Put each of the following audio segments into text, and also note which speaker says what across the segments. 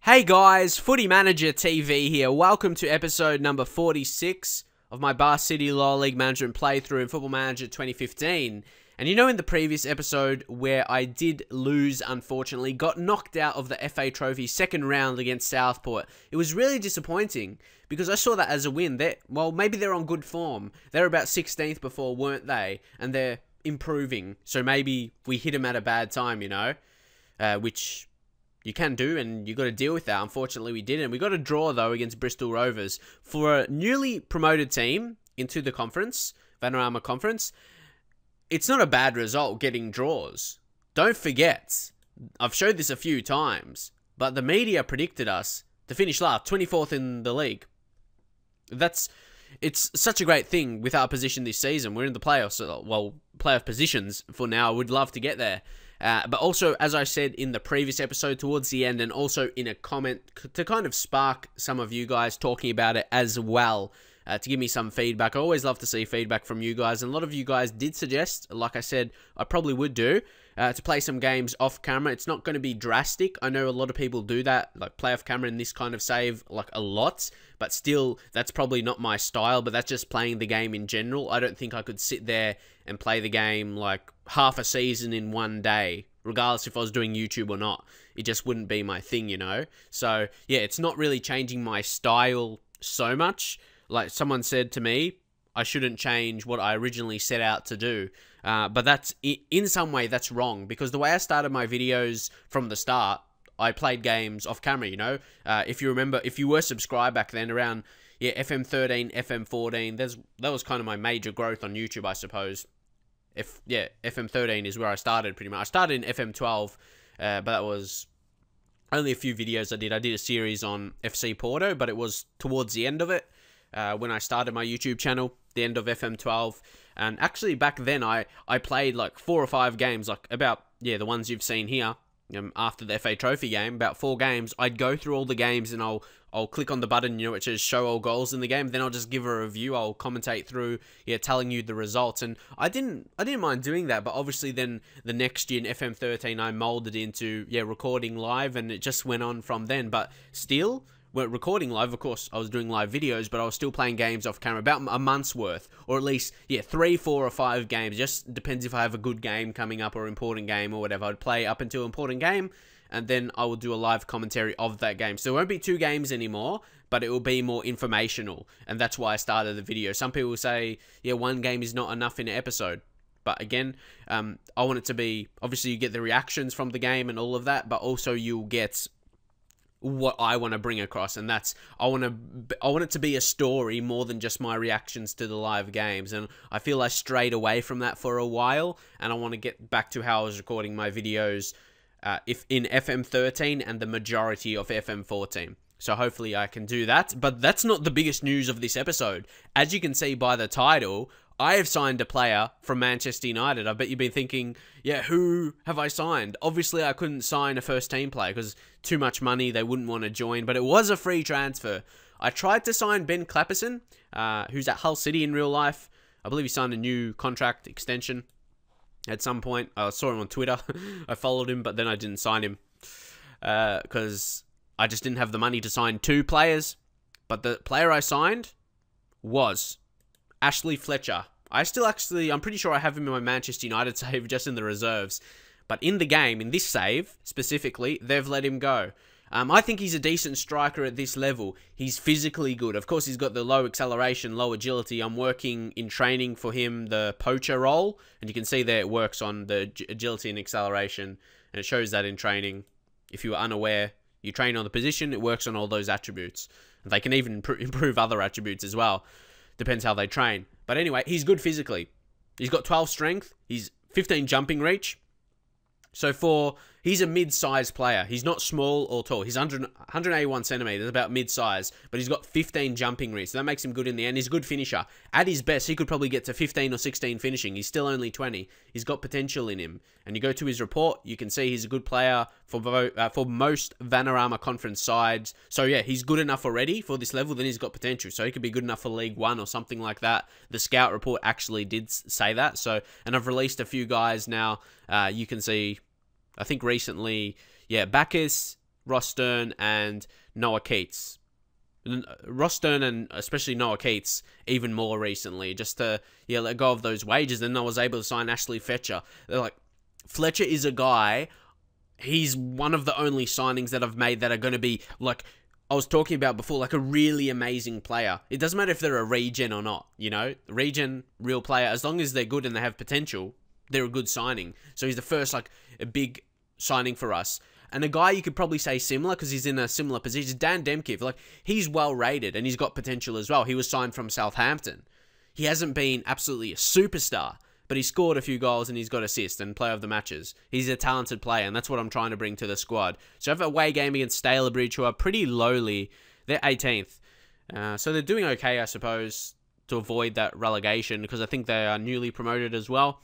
Speaker 1: Hey guys, Footy Manager TV here. Welcome to episode number 46 of my Bar City Lower League Management playthrough in Football Manager 2015. And you know, in the previous episode where I did lose, unfortunately, got knocked out of the FA Trophy second round against Southport. It was really disappointing because I saw that as a win. Well, maybe they're on good form. They were about 16th before, weren't they? And they're improving. So maybe we hit them at a bad time, you know, which you can do, and you got to deal with that. Unfortunately, we didn't. We got a draw, though, against Bristol Rovers. For a newly promoted team into the conference, Vanarama Conference, it's not a bad result getting draws. Don't forget, I've showed this a few times, but the media predicted us to finish last, 24th in the league. It's such a great thing with our position this season. We're in the playoffs, well, playoff positions for now. We'd love to get there. But also, as I said in the previous episode towards the end, and also in a comment to kind of spark some of you guys talking about it as well, to give me some feedback. I always love to see feedback from you guys, and a lot of you guys did suggest, like I said, I probably would do, to play some games off camera. It's not going to be drastic. I know a lot of people do that, like play off camera in this kind of save, like a lot, but still, that's probably not my style, but that's just playing the game in general. I don't think I could sit there and play the game like half a season in one day, regardless if I was doing YouTube or not. It just wouldn't be my thing, you know? So, yeah, it's not really changing my style so much. Like someone said to me, I shouldn't change what I originally set out to do. But that's, in some way, that's wrong. Because the way I started my videos from the start, I played games off camera, you know? If you remember, if you were subscribed back then around, yeah, FM13, FM14, that was kind of my major growth on YouTube, I suppose. FM13 is where I started pretty much. I started in FM12, but that was only a few videos I did. I did a series on FC Porto, but it was towards the end of it. When I started my YouTube channel, the end of FM12. And actually back then I played like 4 or 5 games, like about, yeah, the ones you've seen here, after the FA Trophy game, about 4 games. I'd go through all the games and I'll click on the button, you know, which says show all goals in the game. Then I'll just give a review. I'll commentate through, yeah, telling you the results. And I didn't mind doing that, but obviously then the next year in FM13 I molded into, yeah, recording live, and it just went on from then. But still, we're recording live, of course, I was doing live videos, but I was still playing games off camera, about a month's worth, or at least, yeah, 3, 4, or 5 games. Just depends if I have a good game coming up or important game or whatever. I'd play up until important game, and then I will do a live commentary of that game. So it won't be 2 games anymore, but it will be more informational, and that's why I started the video. Some people say, yeah, 1 game is not enough in an episode. But again, I want it to be, obviously you get the reactions from the game and all of that, but also you'll get what I want to bring across, and that's I want it to be a story more than just my reactions to the live games. And I feel I strayed away from that for a while, and I want to get back to how I was recording my videos if in FM13 and the majority of FM14. So hopefully I can do that. But that's not the biggest news of this episode. As you can see by the title, I have signed a player from Manchester United. I bet you've been thinking, yeah, who have I signed? Obviously, I couldn't sign a first-team player because too much money, they wouldn't want to join, but it was a free transfer. I tried to sign Ben Clapperson, who's at Hull City in real life. I believe he signed a new contract extension at some point. I saw him on Twitter. I followed him, but then I didn't sign him because I just didn't have the money to sign 2 players. But the player I signed was Ashley Fletcher. I'm pretty sure I have him in my Manchester United save just in the reserves. But in the game, in this save, specifically, they've let him go. I think he's a decent striker at this level. He's physically good. Of course, he's got the low acceleration, low agility. I'm working in training for him the poacher role. And you can see there it works on the agility and acceleration. And it shows that in training. If you were unaware, you train on the position, it works on all those attributes. And they can even improve other attributes as well. Depends how they train. But anyway, he's good physically. He's got 12 strength. He's 15 jumping reach. So he's a mid-sized player. He's not small or tall. He's 181 centimeters, about mid-size, but he's got 15 jumping reach. So that makes him good in the end. He's a good finisher. At his best, he could probably get to 15 or 16 finishing. He's still only 20. He's got potential in him. And you go to his report, you can see he's a good player for most Vanarama Conference sides. So yeah, he's good enough already for this level. Then he's got potential. So he could be good enough for League 1 or something like that. The scout report actually did say that. So, and I've released a few guys now. You can see, I think recently, yeah, Bacchus, Ross Stern, and Noah Keats. Ross Stern and especially Noah Keats even more recently, just to let go of those wages. And I was able to sign Ashley Fletcher. They're like, Fletcher is a guy, he's one of the only signings that I've made that are going to be, like I was talking about before, like a really amazing player. It doesn't matter if they're a regen or not, regen, real player, as long as they're good and they have potential, they're a good signing. So he's the first, like, a big signing for us. And a guy you could probably say similar, because he's in a similar position, Dan Demkiv. Like, he's well rated and he's got potential as well. He was signed from Southampton. He hasn't been absolutely a superstar, but he scored a few goals and he's got assists and player of the matches. He's a talented player, and that's what I'm trying to bring to the squad. So I have a away game against Stalybridge, who are pretty lowly. They're 18th. So they're doing okay, I suppose, to avoid that relegation, because I think they are newly promoted as well.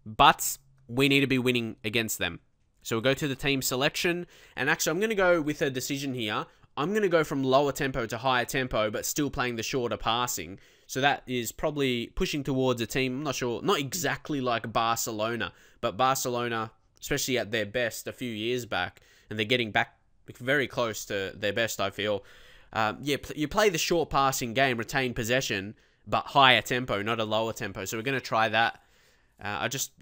Speaker 1: But we need to be winning against them. So we'll go to the team selection, and actually I'm going to go with a decision here. I'm going to go from lower tempo to higher tempo, but still playing the shorter passing. So that is probably pushing towards a team, I'm not sure, not exactly like Barcelona, but Barcelona, especially at their best a few years back, and they're getting back very close to their best, I feel. You play the short passing game, retain possession, but higher tempo, not a lower tempo. So we're going to try that.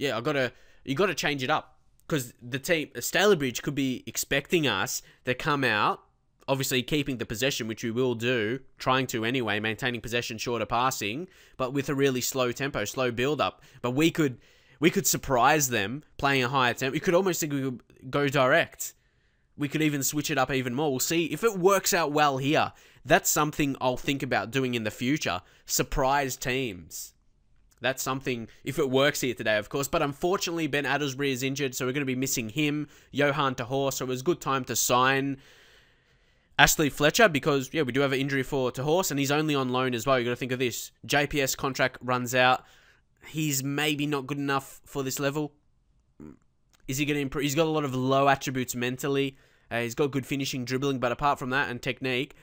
Speaker 1: You got to change it up, because the team, Stalybridge, could be expecting us to come out, obviously keeping the possession, which we will do, trying to anyway, maintaining possession, shorter passing, but with a really slow tempo, slow build-up. But we could surprise them playing a higher tempo. You could almost think we could go direct. We could even switch it up even more. We'll see if it works out well here. That's something I'll think about doing in the future. Surprise teams. That's something, if it works here today, of course. But unfortunately, Ben Adelsbury is injured, so we're going to be missing him. Johan Tahor, so it was a good time to sign Ashley Fletcher, because, we do have an injury for Tahor, and he's only on loan as well. You got to think of this. JPS contract runs out. He's maybe not good enough for this level. Is he going to improve? He's got a lot of low attributes mentally. He's got good finishing, dribbling, but apart from that and technique,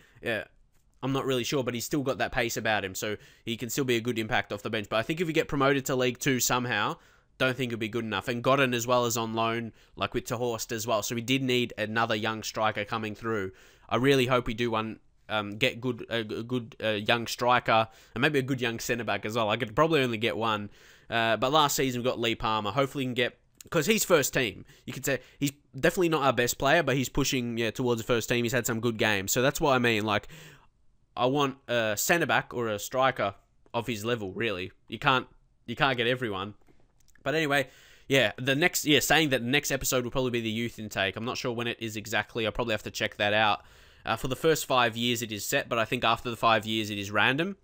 Speaker 1: I'm not really sure, but he's still got that pace about him, so he can still be a good impact off the bench. But I think if we get promoted to League 2 somehow, don't think it'll be good enough. And Godden as well is on loan, like with Tahorst as well. So we did need another young striker coming through. I really hope we do get a good young striker, and maybe a good young centre-back as well. I could probably only get one. But last season we got Lee Palmer. Hopefully we can get, because he's first team. You could say he's definitely not our best player, but he's pushing towards the first team. He's had some good games. So that's what I mean. Like, I want a centre-back or a striker of his level, really. You can't get everyone. But anyway, saying that the next episode will probably be the youth intake. I'm not sure when it is exactly. I'll probably have to check that out. For the first 5 years it is set, but I think after the 5 years it is random,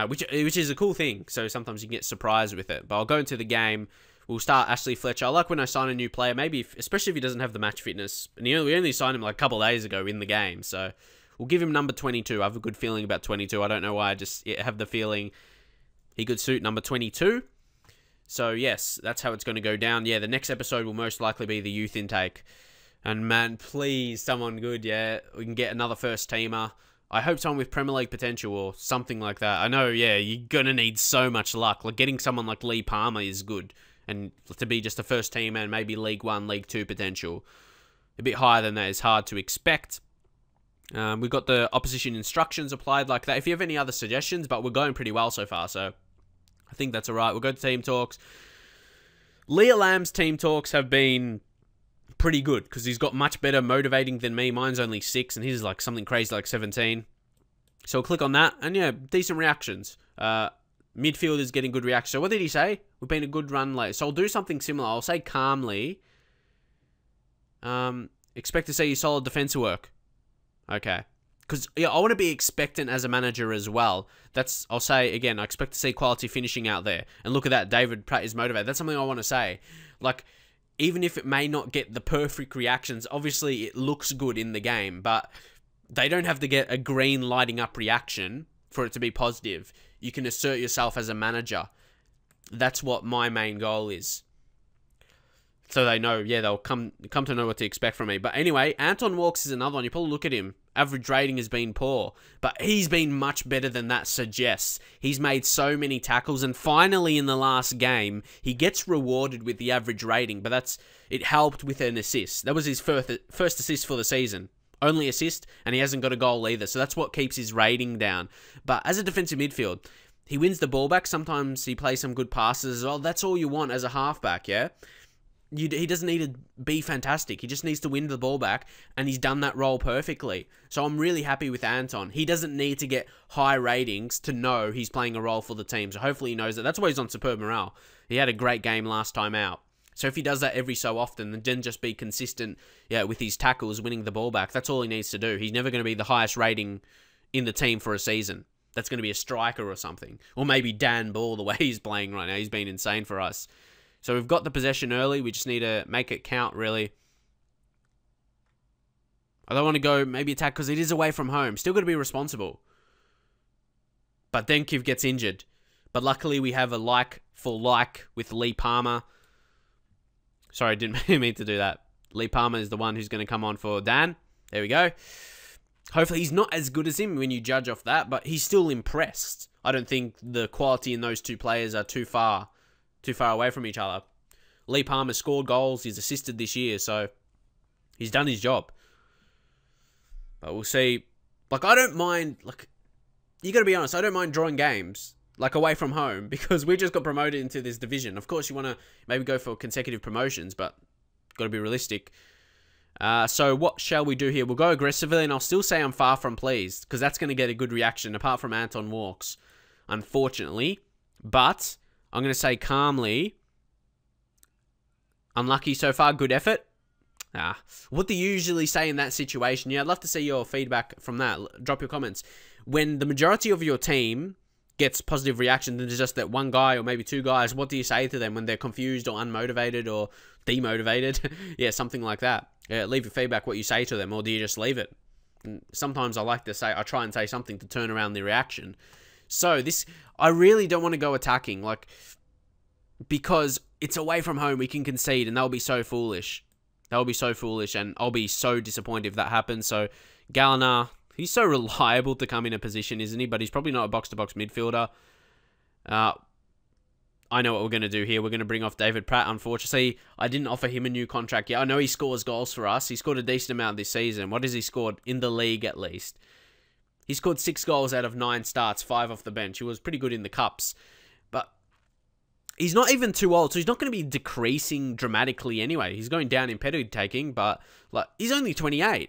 Speaker 1: which is a cool thing. So sometimes you can get surprised with it. But I'll go into the game. We'll start Ashley Fletcher. I like when I sign a new player, maybe especially if he doesn't have the match fitness. And we only signed him like a couple of days ago in the game, so we'll give him number 22. I have a good feeling about 22. I don't know why. I just have the feeling he could suit number 22. So, yes, that's how it's going to go down. Yeah, the next episode will most likely be the youth intake. And, man, please, someone good, we can get another first-teamer. I hope someone with Premier League potential or something like that. I know, you're going to need so much luck. Like, getting someone like Lee Palmer is good. And to be just a first-teamer and maybe League 1, League 2 potential. A bit higher than that is hard to expect. We've got the opposition instructions applied like that. If you have any other suggestions, but we're going pretty well so far, so I think that's alright. We'll go to team talks. Leah Lamb's team talks have been pretty good, because he's got much better motivating than me. Mine's only 6, and his like something crazy like 17. So we'll click on that, and decent reactions. Midfielders getting good reactions. So what did he say? We've been a good run late. So I'll do something similar. I'll say calmly. Expect to see your solid defensive work. Okay. Because I want to be expectant as a manager as well. I'll say, again, I expect to see quality finishing out there. And look at that, David Pratt is motivated. That's something I want to say. Like, even if it may not get the perfect reactions, obviously it looks good in the game, but they don't have to get a green lighting up reaction for it to be positive. You can assert yourself as a manager. That's what my main goal is. So they know, yeah, they'll come to know what to expect from me. But anyway, Anton Walks is another one. You probably look at him. Average rating has been poor. But he's been much better than that suggests. He's made so many tackles. And finally, in the last game, he gets rewarded with the average rating. But it helped with an assist. That was his first assist for the season. Only assist, and he hasn't got a goal either. So that's what keeps his rating down. But as a defensive midfield, he wins the ball back. Sometimes he plays some good passes as well. That's all you want as a halfback, yeah? He doesn't need to be fantastic. He just needs to win the ball back, and he's done that role perfectly. So I'm really happy with Anton. He doesn't need to get high ratings to know he's playing a role for the team. So hopefully he knows that. That's why he's on superb morale. He had a great game last time out. So if he does that every so often, then just be consistent, yeah, with his tackles, winning the ball back, that's all he needs to do. He's never going to be the highest rating in the team for a season. That's going to be a striker or something. Or maybe Dan Ball, the way he's playing right now. He's been insane for us. So we've got the possession early. We just need to make it count, really. I don't want to go maybe attack because it is away from home. Still got to be responsible. But then Kiv gets injured. But luckily we have a like for like with Lee Palmer. Sorry, I didn't mean to do that. Lee Palmer is the one who's going to come on for Dan. There we go. Hopefully he's not as good as him when you judge off that, but he's still impressed. I don't think the quality in those two players are too far away from each other. Lee Palmer scored goals. He's assisted this year, so he's done his job. But we'll see. Like, I don't mind, like, you got to be honest, I don't mind drawing games, like, away from home, because we just got promoted into this division. Of course, you want to maybe go for consecutive promotions, but got to be realistic. So what shall we do here? We'll go aggressively, and I'll still say I'm far from pleased, because that's going to get a good reaction, apart from Anton Walks, unfortunately. But I'm going to say calmly, unlucky so far, good effort. What do you usually say in that situation? Yeah, I'd love to see your feedback from that. Drop your comments. When the majority of your team gets positive reaction, then there's just that one guy or maybe two guys, what do you say to them when they're confused or unmotivated or demotivated? Yeah, something like that. Yeah, leave your feedback what you say to them, or do you just leave it? And sometimes I try and say something to turn around the reaction. So I really don't want to go attacking, like, because it's away from home, we can concede, and they'll be so foolish. They'll be so foolish, and I'll be so disappointed if that happens. So, Galliner, he's so reliable to come in a position, isn't he? But he's probably not a box-to-box midfielder. I know what we're going to do here. We're going to bring off David Pratt. Unfortunately, I didn't offer him a new contract yet. I know he scores goals for us. He scored a decent amount this season. What has he scored? In the league, at least. He scored 6 goals out of 9 starts, 5 off the bench. He was pretty good in the cups. But he's not even too old, so he's not going to be decreasing dramatically anyway. He's going down in pedigree taking, but like, he's only 28.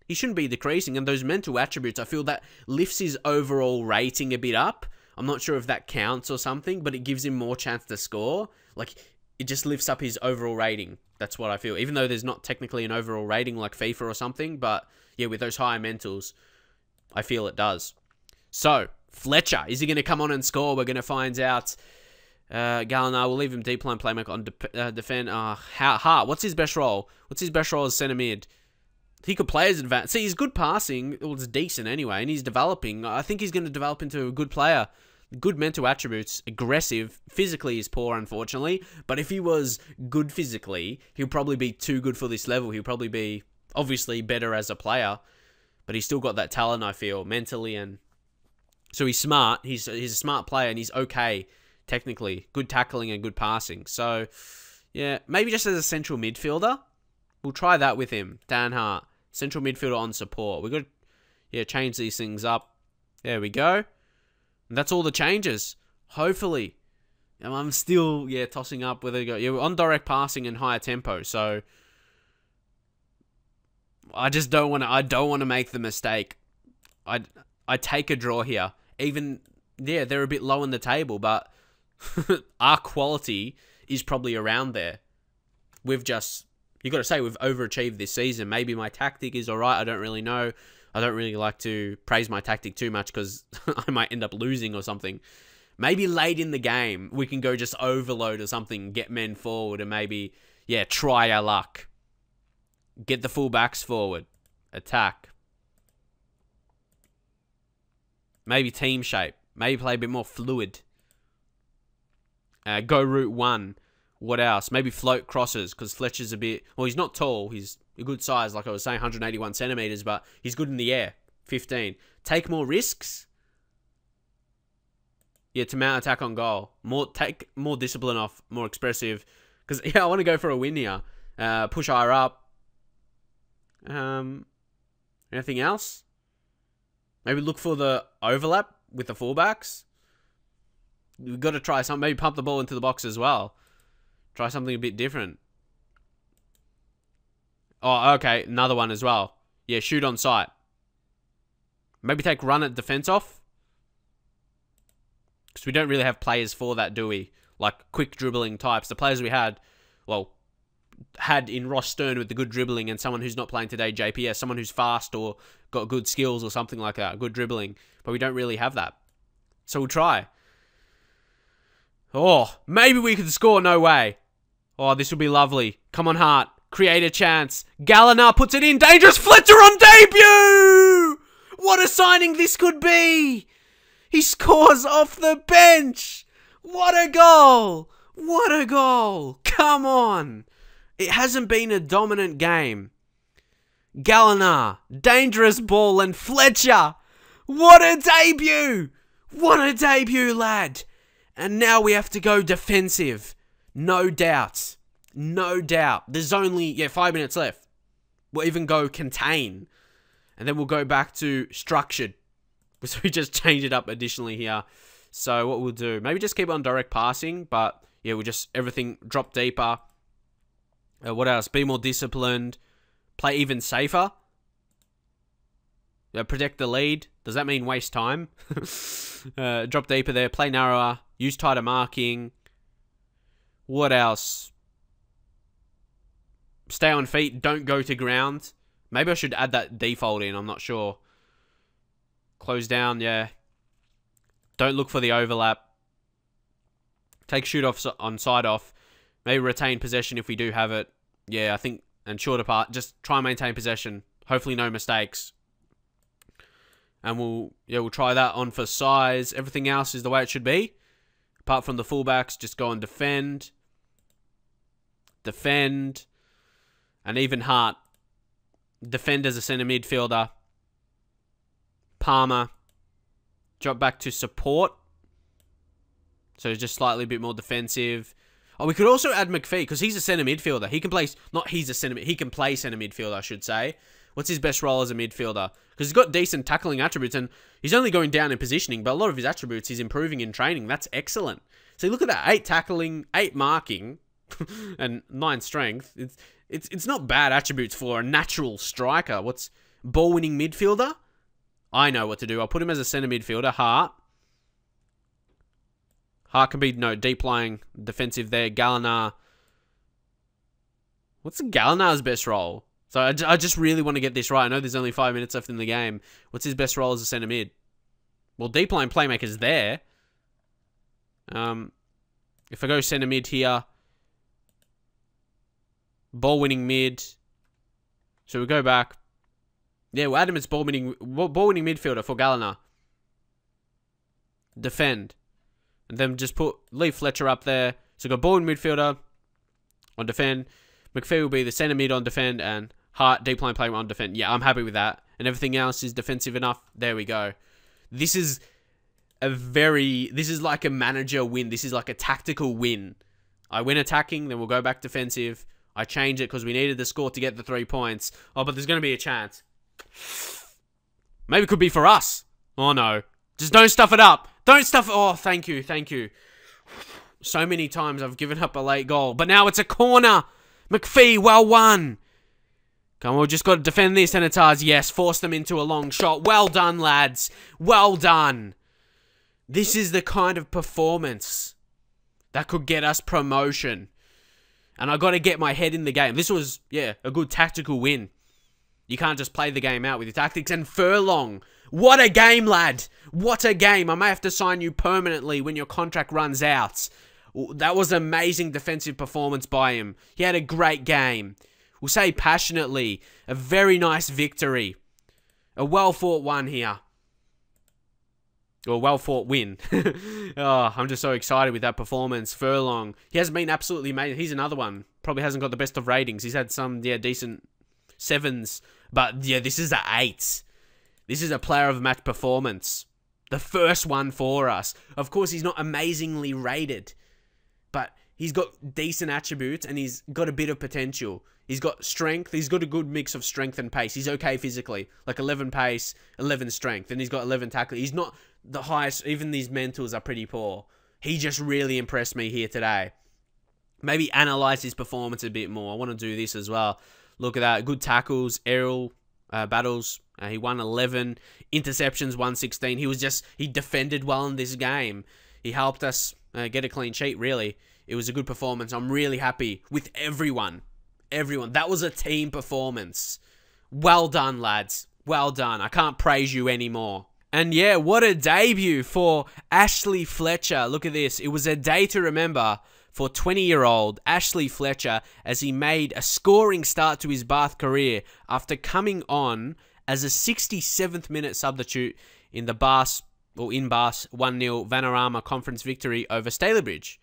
Speaker 1: He shouldn't be decreasing, and those mental attributes, I feel that lifts his overall rating a bit up. I'm not sure if that counts or something, but it gives him more chance to score. Like, it just lifts up his overall rating. That's what I feel. Even though there's not technically an overall rating like FIFA or something, but yeah, with those higher mentals, I feel it does. So, Fletcher, is he going to come on and score? We're going to find out. Galliner, we'll leave him deep line playmaker on defend. Hart, what's his best role? What's his best role as centre mid? He could play as advanced. See, he's good passing. Well, it's decent anyway, and he's developing. I think he's going to develop into a good player. Good mental attributes. Aggressive. Physically is poor, unfortunately. But if he was good physically, he'll probably be too good for this level. He'll probably be, obviously, better as a player. But he's still got that talent, I feel, mentally. And so he's smart. He's a smart player, and he's okay, technically. Good tackling and good passing. So, yeah, maybe just as a central midfielder. We'll try that with him. Dan Hart. Central midfielder on support. We've got to, yeah, change these things up. There we go. And that's all the changes. Hopefully. And I'm still, yeah, tossing up whether to go. Yeah, we're on direct passing and higher tempo. So I just don't want to make the mistake. I take a draw here. Even, yeah, they're a bit low in the table, but our quality is probably around there. We've just, you got to say, we've overachieved this season. Maybe my tactic is alright. I don't really know. I don't really like to praise my tactic too much because I might end up losing or something. Maybe late in the game, we can go just overload or something, get men forward, and maybe, yeah, try our luck. Get the fullbacks forward. Attack. Maybe team shape. Maybe play a bit more fluid. Go route 1. What else? Maybe float crosses, because Fletcher's a bit... Well, he's not tall. He's a good size, like I was saying, 181 centimeters, but he's good in the air. 15. Take more risks. Yeah, to mount attack on goal. Take more discipline off, more expressive. Because, yeah, I want to go for a win here. Push higher up. Anything else? Maybe look for the overlap with the fullbacks. We've got to try something. Maybe pump the ball into the box as well. Try something a bit different. Oh, okay. Another one as well. Yeah, shoot on sight. Maybe take run at defense off. Because we don't really have players for that, do we? Like, quick dribbling types. The players we had, well, had in Ross Stern with the good dribbling, and someone who's not playing today, JPS. Someone who's fast or got good skills or something like that. Good dribbling. But we don't really have that. So we'll try. Oh, maybe we can score. No way. Oh, this will be lovely. Come on, Hart. Create a chance. Gallina puts it in. Dangerous Fletcher on debut! What a signing this could be! He scores off the bench! What a goal! What a goal! Come on! It hasn't been a dominant game. Gallina, dangerous ball, and Fletcher! What a debut! What a debut, lad! And now we have to go defensive. No doubt. No doubt. There's only, 5 minutes left. We'll even go contain. And then we'll go back to structured. So we just change it up additionally here. So what we'll do, maybe just keep on direct passing. But yeah, we'll just, everything drop deeper. What else? Be more disciplined. Play even safer. Protect the lead. Does that mean waste time? Drop deeper there. Play narrower. Use tighter marking. What else? Stay on feet. Don't go to ground. Maybe I should add that default in. I'm not sure. Close down. Yeah. Don't look for the overlap. Take shoot off on side off. Maybe retain possession if we do have it. Yeah, I think. And short apart. Just try and maintain possession. Hopefully no mistakes. And we'll try that on for size. Everything else is the way it should be. Apart from the fullbacks, just go and defend. Defend. And even Hart. Defend as a centre midfielder. Palmer. Drop back to support. So just slightly a bit more defensive. Oh, we could also add McPhee, because he's a centre midfielder. He can play... Not he's a centre... He can play centre midfielder, I should say. What's his best role as a midfielder? Because he's got decent tackling attributes, and he's only going down in positioning, but a lot of his attributes he's improving in training. That's excellent. See, look at that. 8 tackling, 8 marking, and 9 strength. It's not bad attributes for a natural striker. What's ball-winning midfielder? I know what to do. I'll put him as a centre midfielder. Hart. Hart can be, deep lying defensive there. Gallina. What's Gallinar's best role? So I just really want to get this right. I know there's only 5 minutes left in the game. What's his best role as a centre mid? Well, deep line playmaker's there. If I go centre mid here. Ball winning mid. So we go back. Yeah, we'll add him as ball winning midfielder for Gallina. Defend. And then just leave Fletcher up there. So we've got ball winning midfielder on defend. McPhee will be the centre mid on defend, and Hart, deep line playing on defend. Yeah, I'm happy with that. And everything else is defensive enough. There we go. This is like a manager win. This is like a tactical win. I win attacking, then we'll go back defensive. I change it because we needed the score to get the 3 points. Oh, but there's going to be a chance. Maybe it could be for us. Oh, no. Just don't stuff it up. Don't stuff it. Oh, thank you. Thank you. So many times I've given up a late goal. But now it's a corner. McPhee, well won. Come on, we've just got to defend this, and it's ours. Yes, force them into a long shot. Well done, lads. Well done. This is the kind of performance that could get us promotion. And I got to get my head in the game. This was, a good tactical win. You can't just play the game out with your tactics. And Furlong, what a game, lad. What a game. I may have to sign you permanently when your contract runs out. That was an amazing defensive performance by him. He had a great game. We'll say passionately, a very nice victory. A well-fought one here. or well-fought win. Oh, I'm just so excited with that performance. Furlong, he hasn't been absolutely amazing. He's another one. Probably hasn't got the best of ratings. He's had some, decent 7s. But, yeah, this is a 8. This is a player of match performance. The first one for us. Of course, he's not amazingly rated, but he's got decent attributes and he's got a bit of potential. He's got strength. He's got a good mix of strength and pace. He's okay physically. Like 11 pace, 11 strength. And he's got 11 tackling. He's not the highest. Even these mentals are pretty poor. He just really impressed me here today. Maybe analyze his performance a bit more. I want to do this as well. Look at that. Good tackles, aerial battles. He won 11. Interceptions, 116. He defended well in this game. He helped us get a clean sheet, really. It was a good performance. I'm really happy with everyone. That was a team performance. Well done, lads. Well done. I can't praise you anymore. And yeah, what a debut for Ashley Fletcher. Look at this. It was a day to remember for 20-year-old Ashley Fletcher as he made a scoring start to his Bath career after coming on as a 67th minute substitute in the Bath 1-0 Vanarama Conference victory over Stalybridge.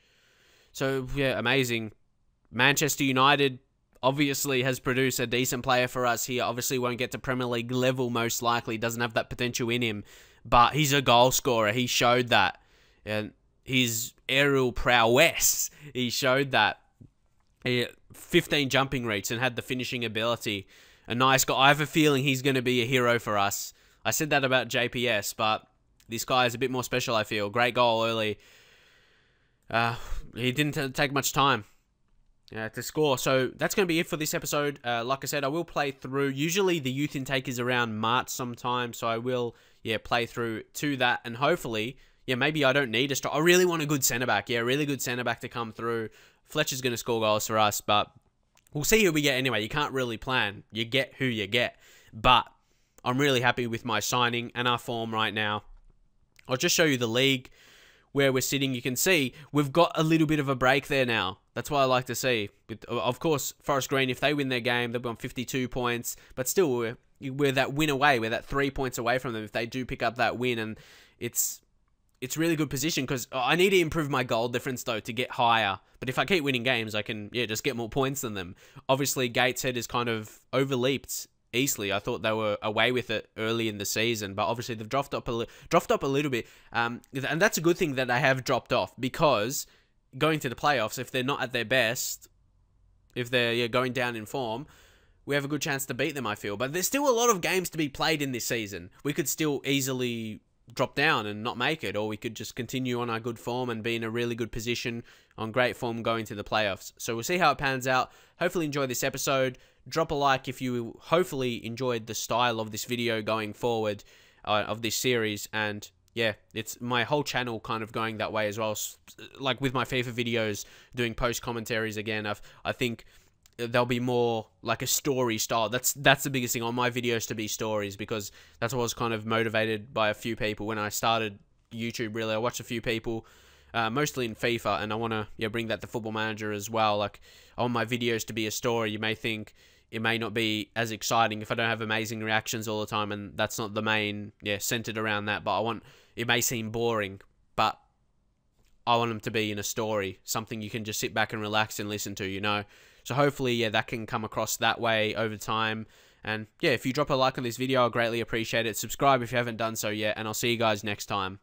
Speaker 1: So, yeah, amazing. Manchester United obviously has produced a decent player for us here. Obviously won't get to Premier League level most likely. Doesn't have that potential in him. But he's a goal scorer. He showed that. And his aerial prowess, he showed that. He 15 jumping reach and had the finishing ability. A nice guy. I have a feeling he's going to be a hero for us. I said that about JPS, but this guy is a bit more special, I feel. Great goal early. He didn't take much time to score. So that's going to be it for this episode. Like I said, I will play through. Usually the youth intake is around March sometime, so I will, play through to that. And hopefully, maybe I don't need a strike. I really want a good centre-back. Yeah, a really good centre-back to come through. Fletcher's going to score goals for us, but we'll see who we get anyway. You can't really plan. You get who you get. But I'm really happy with my signing and our form right now. I'll just show you the league where we're sitting. You can see we've got a little bit of a break there now. That's what I like to see. Of course, Forest Green, if they win their game, they'll be on 52 points. But still, we're that win away. We're that 3 points away from them if they do pick up that win. And it's really good position because I need to improve my goal difference, though, to get higher. But if I keep winning games, I can, just get more points than them. Obviously, Gateshead is kind of overleaped easily. I thought they were away with it early in the season, but obviously they've dropped up a little bit. And that's a good thing that they have dropped off, because going to the playoffs, if they're not at their best, if they're going down in form, we have a good chance to beat them, I feel. But there's still a lot of games to be played in this season. We could still easily drop down and not make it, or we could just continue on our good form and be in a really good position on great form going to the playoffs. So we'll see how it pans out. Hopefully enjoy this episode. Drop a like if you hopefully enjoyed the style of this video going forward of this series. And yeah, it's my whole channel kind of going that way as well. Like with my FIFA videos, doing post commentaries again, I think there'll be more like a story style. That's the biggest thing on my videos, to be stories, because that's what I was kind of motivated by a few people when I started YouTube. Really, I watched a few people, mostly in FIFA, and I want to bring that to Football Manager as well. Like, I want my videos to be a story. You may think it may not be as exciting if I don't have amazing reactions all the time, and that's not the main, centered around that. But it may seem boring, but I want them to be in a story, something you can just sit back and relax and listen to, So hopefully, that can come across that way over time. And if you drop a like on this video, I'll greatly appreciate it. Subscribe if you haven't done so yet, and I'll see you guys next time.